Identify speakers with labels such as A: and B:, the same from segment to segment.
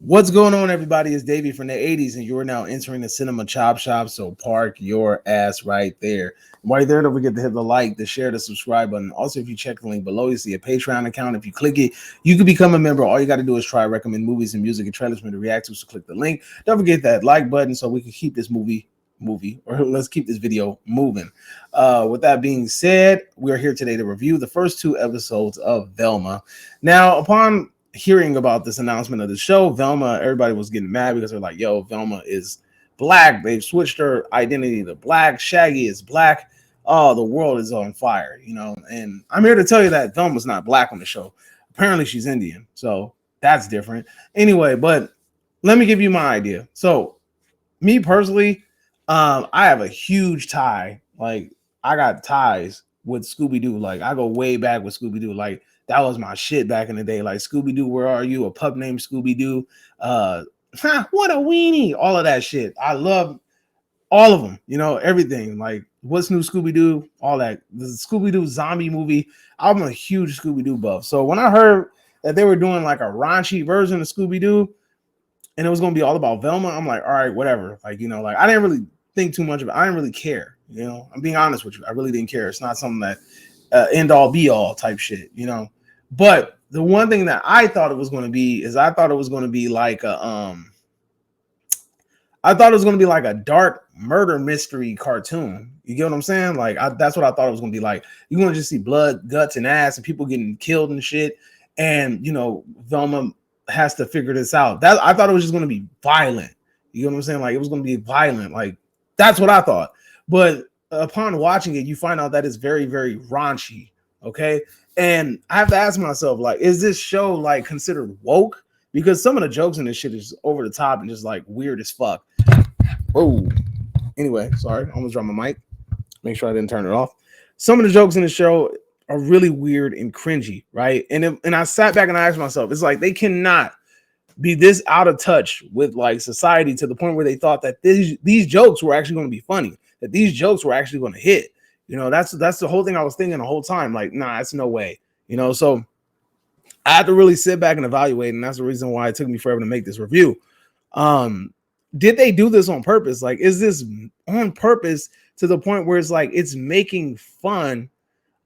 A: What's going on, everybody? It's Davey from the 80s, and you are now entering the Cinema Chop Shop. So park your ass right there. While you're there, don't forget to hit the like, the share, the subscribe button. Also, if you check the link below, you see a Patreon account. If you click it, you can become a member. All you got to do is try recommend movies and music and trailers for me to react to. So click the link. Don't forget that like button so we can keep this or let's keep this video moving. With that being said, we are here today to review the first two episodes of Velma. Now, upon hearing about this announcement of the show, Velma, everybody was getting mad because they're like, yo, Velma is black. They've switched her identity to black. Shaggy is black. Oh, the world is on fire, and I'm here to tell you that Velma's not black on the show. Apparently she's Indian, so that's different. Anyway, but let me give you my idea. So me personally, I have a huge tie. Like, I got ties with Scooby-Doo. Like, I go way back with Scooby-Doo. Like, that was my shit back in the day. Like, Scooby-Doo, where are you? A pup named Scooby-Doo. What a weenie. All of that shit. I love all of them. Everything. Like, what's new Scooby-Doo? All that. The Scooby-Doo zombie movie. I'm a huge Scooby-Doo buff. So when I heard that they were doing like a raunchy version of Scooby-Doo and it was going to be all about Velma, I'm like, all right, whatever. Like, I didn't really think too much of it. I didn't really care. I'm being honest with you. I really didn't care. It's not something that end all be all type shit, But the one thing that I thought it was going to be is I thought it was going to be like a dark murder mystery cartoon. You get what I'm saying? Like, that's what I thought it was going to be like. You're going to just see blood, guts, and ass, and people getting killed and shit. And Velma has to figure this out. That I thought it was just going to be violent. You know what I'm saying? Like, it was going to be violent. Like, that's what I thought. But upon watching it, you find out that it's very, very raunchy. Okay. And I have to ask myself, like, is this show like considered woke? Because some of the jokes in this shit is over the top and just like weird as fuck. Oh, anyway, sorry. I almost dropped my mic. Make sure I didn't turn it off. Some of the jokes in the show are really weird and cringy, right? And I sat back and I asked myself, it's like they cannot be this out of touch with like society to the point where they thought that these jokes were actually going to be funny, that these jokes were actually going to hit. That's the whole thing I was thinking the whole time. Like, nah, it's no way. So I had to really sit back and evaluate, and that's the reason why it took me forever to make this review. Did they do this on purpose? Like, is this on purpose to the point where it's like it's making fun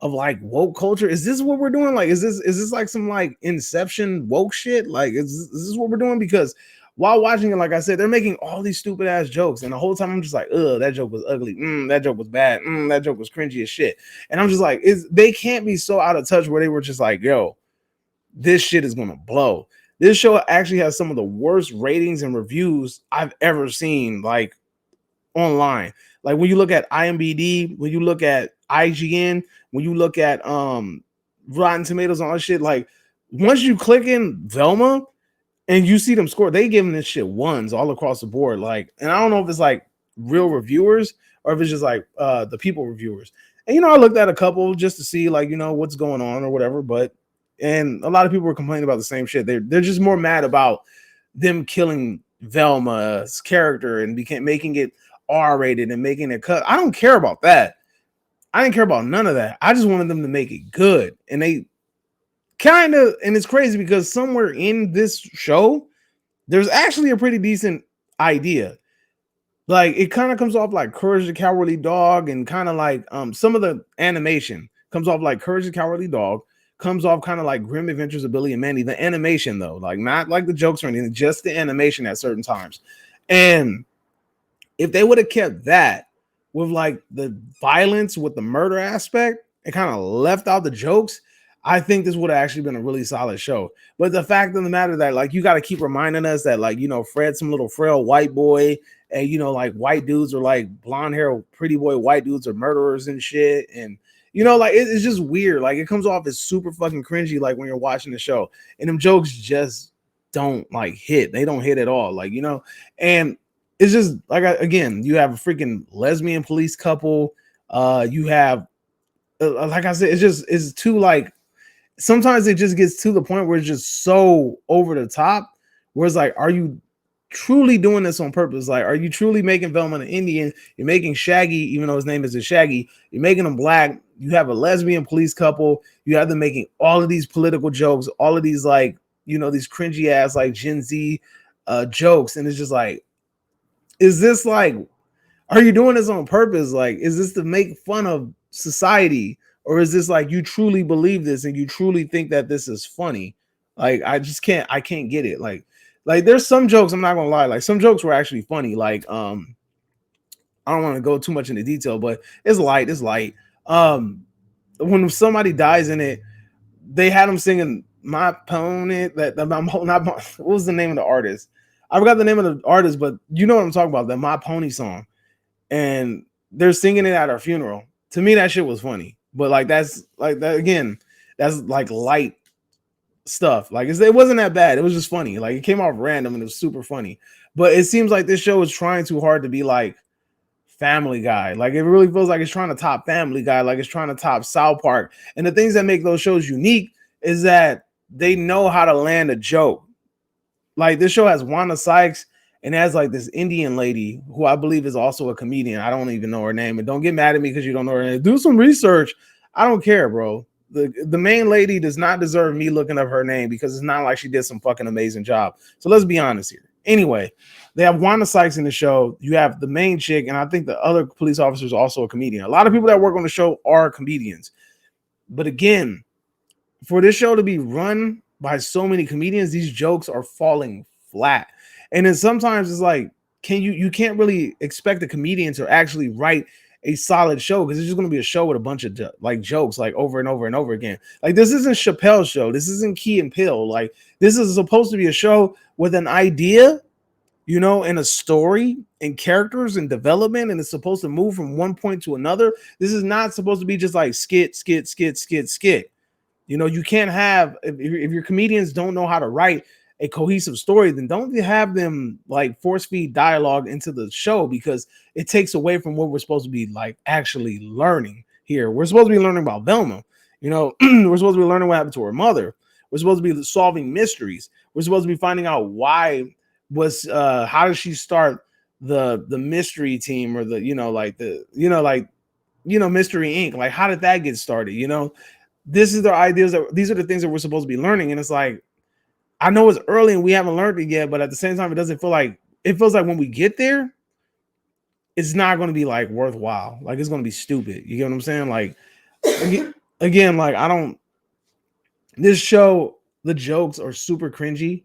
A: of like woke culture? Is this what we're doing? Like, is this like some like Inception woke shit? Like, is this what we're doing? Because while watching it, like I said, they're making all these stupid ass jokes, and the whole time I'm just like, ugh, that joke was ugly. That joke was bad. That joke was cringy as shit. And I'm just like, they can't be so out of touch where they were just like, yo, this shit is gonna blow. This show actually has some of the worst ratings and reviews I've ever seen, like online. Like, when you look at IMDb, when you look at IGN, when you look at Rotten Tomatoes and all that shit, like, once you click in Velma and you see them score, they giving this shit ones all across the board. Like, and I don't know if it's like real reviewers or if it's just like the people reviewers. And I looked at a couple just to see like what's going on or whatever. And a lot of people were complaining about the same shit. They're just more mad about them killing Velma's character and making it R-rated and making it cut. I don't care about that. I didn't care about none of that. I just wanted them to make it good. And they kind of, and it's crazy because somewhere in this show, there's actually a pretty decent idea. Like, it kind of comes off like Courage the Cowardly Dog, and kind of like some of the animation comes off like Courage the Cowardly Dog, comes off kind of like Grim Adventures of Billy and Mandy. The animation, though, like not like the jokes or anything, just the animation at certain times. And if they would have kept that with like the violence with the murder aspect and kind of left out the jokes, I think this would have actually been a really solid show. But the fact of the matter that like you got to keep reminding us that like Fred's some little frail white boy, and like white dudes are like blonde hair pretty boy white dudes are murderers and shit, and like it's just weird. Like, it comes off as super fucking cringy like when you're watching the show, and them jokes just don't like hit. They don't hit at all. Like, and it's just like, again, you have a freaking lesbian police couple. You have, like I said, it's too like, sometimes it just gets to the point where it's just so over the top, where it's like, are you truly doing this on purpose? Like, are you truly making Velma an Indian? You're making Shaggy, even though his name isn't Shaggy, you're making him black. You have a lesbian police couple. You have them making all of these political jokes, all of these like, these cringy ass like Gen Z jokes, and it's just like, is this like, are you doing this on purpose? Like, is this to make fun of society, or is this like you truly believe this and you truly think that this is funny? Like, I can't get it. Like there's some jokes, I'm not gonna lie, like some jokes were actually funny. Like, I don't want to go too much into detail, but it's light. When somebody dies in it, they had them singing "My Pony." What was the name of the artist? I forgot the name of the artist, but you know what I'm talking about, the "My Pony" song, and they're singing it at our funeral. To me, that shit was funny, but like that's like that again. That's like light stuff. Like it wasn't that bad. It was just funny. Like it came off random and it was super funny. But it seems like this show is trying too hard to be like Family Guy. Like it really feels like it's trying to top Family Guy, like it's trying to top South Park. And the things that make those shows unique is that they know how to land a joke. Like this show has Wanda Sykes and has like this Indian lady who I believe is also a comedian. I don't even know her name. And don't get mad at me because you don't know her name. Do some research. I don't care, bro. The main lady does not deserve me looking up her name because it's not like she did some fucking amazing job. So let's be honest here. Anyway, they have Wanda Sykes in the show. You have the main chick, and I think the other police officer is also a comedian. A lot of people that work on the show are comedians. But again, for this show to be run by so many comedians, these jokes are falling flat. And then sometimes it's like, you can't really expect a comedian to actually write a solid show because it's just going to be a show with a bunch of like jokes like over and over and over again. Like this isn't Chappelle's show. This isn't Key and Peele. Like this is supposed to be a show with an idea, you know, and a story and characters and development, and it's supposed to move from one point to another. This is not supposed to be just like skit. You know, you can't have, if your comedians don't know how to write a cohesive story, then don't have them like force feed dialogue into the show because it takes away from what we're supposed to be like actually learning here. We're supposed to be learning about Velma. You know, we're supposed to be learning what happened to her mother. We're supposed to be solving mysteries. We're supposed to be finding out how did she start the mystery team or the, Mystery Inc. Like, how did that get started? You know, this is the ideas these are the things that we're supposed to be learning. And it's like, I know it's early and we haven't learned it yet, but at the same time, it feels like when we get there, it's not going to be like worthwhile. Like it's going to be stupid. You get what I'm saying? Like again, like this show, the jokes are super cringy.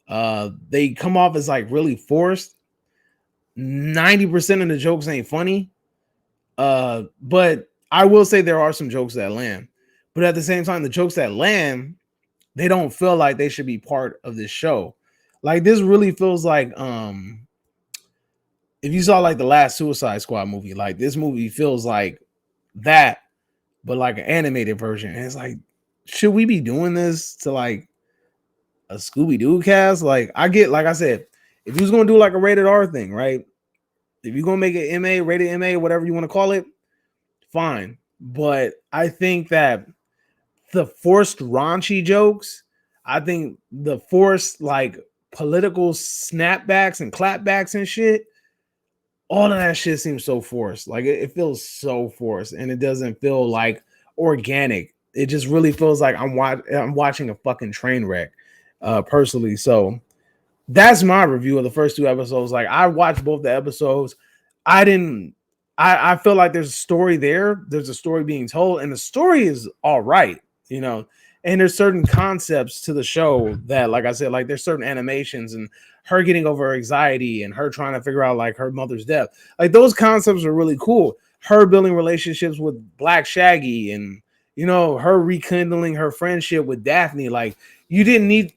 A: They come off as like really forced. 90% of the jokes ain't funny. But I will say there are some jokes that land. But at the same time, the jokes that land, they don't feel like they should be part of this show. Like this really feels like if you saw like the last Suicide Squad movie, like this movie feels like that, but like an animated version. And it's like, should we be doing this to like a Scooby-Doo cast? Like I said, if you was gonna do like a rated R thing, right? If you're gonna make it MA, rated MA, whatever you want to call it, fine. But I think that the forced raunchy jokes, I think the forced like political snapbacks and clapbacks and shit, all of that shit seems so forced. Like it feels so forced, and it doesn't feel like organic. It just really feels like I'm watching a fucking train wreck, personally. So that's my review of the first two episodes. Like I watched both the episodes. I feel like there's a story there. There's a story being told, and the story is all right. You know, and there's certain concepts to the show that, like I said, like there's certain animations and her getting over her anxiety and her trying to figure out like her mother's death. Like those concepts are really cool. Her building relationships with Black Shaggy and, you know, her rekindling her friendship with Daphne. Like they didn't need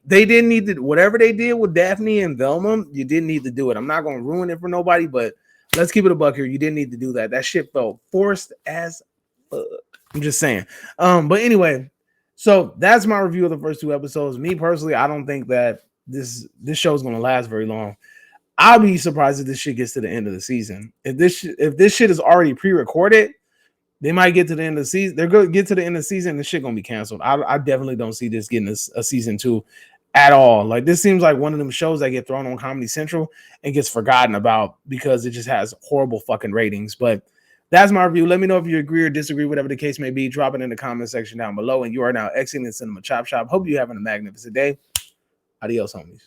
A: to, whatever they did with Daphne and Velma, you didn't need to do it. I'm not going to ruin it for nobody, but let's keep it a buck here. You didn't need to do that. That shit felt forced as fuck. I'm just saying. But anyway, so that's my review of the first two episodes. Me personally, I don't think that this show is going to last very long. I'll be surprised if this shit gets to the end of the season. If this shit is already pre-recorded, they might get to the end of the season. They're going to get to the end of the season and the shit going to be canceled. I definitely don't see this getting a season 2 at all. Like this seems like one of them shows that get thrown on Comedy Central and gets forgotten about because it just has horrible fucking ratings. But that's my review. Let me know if you agree or disagree, whatever the case may be. Drop it in the comment section down below. And you are now exiting the Cinema Chop Shop. Hope you're having a magnificent day. Adios, homies.